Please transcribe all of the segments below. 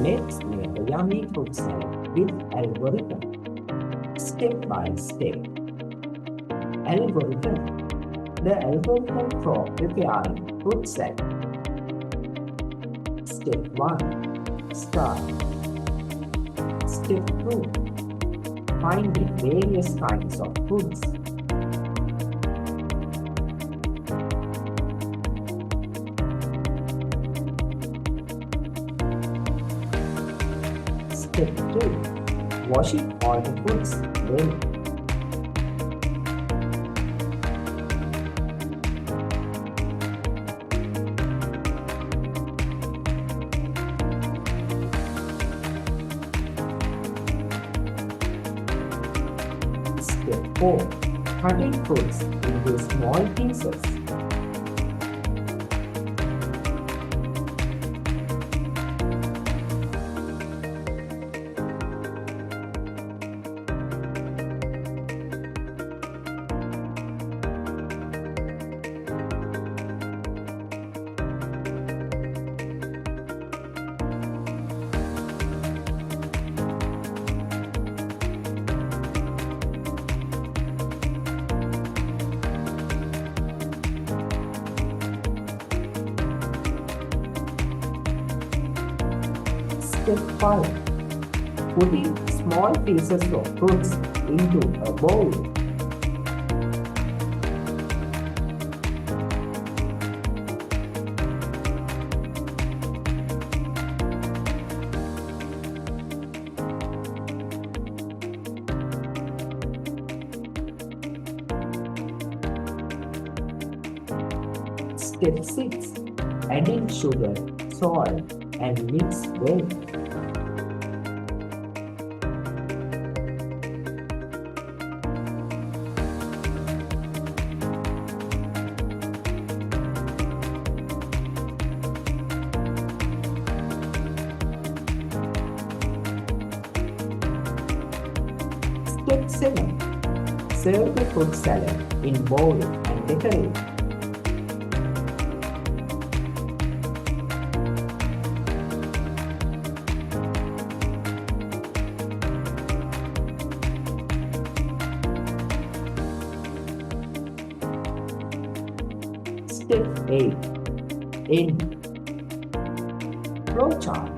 Let's make a yummy fruit salad with algorithm. Step by step. Algorithm. The algorithm for preparing fruit salad. Step 1. Start. Step 2. Finding various kinds of fruits. Step 2. Washing all the fruits well. Step 4. Cutting fruits into small pieces. Step 5. Putting small pieces of fruits into a bowl. Step 6. Adding sugar, salt and mix well. Step 7. Serve the fruit salad in bowl and decorate. Step 8. End. Flowchart.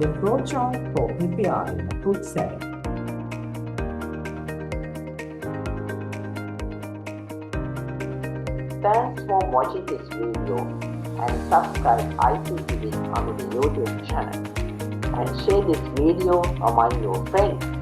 The flowchart for preparing a fruit salad. Thanks for watching this video and subscribe ICTV on the YouTube channel and share this video among your friends.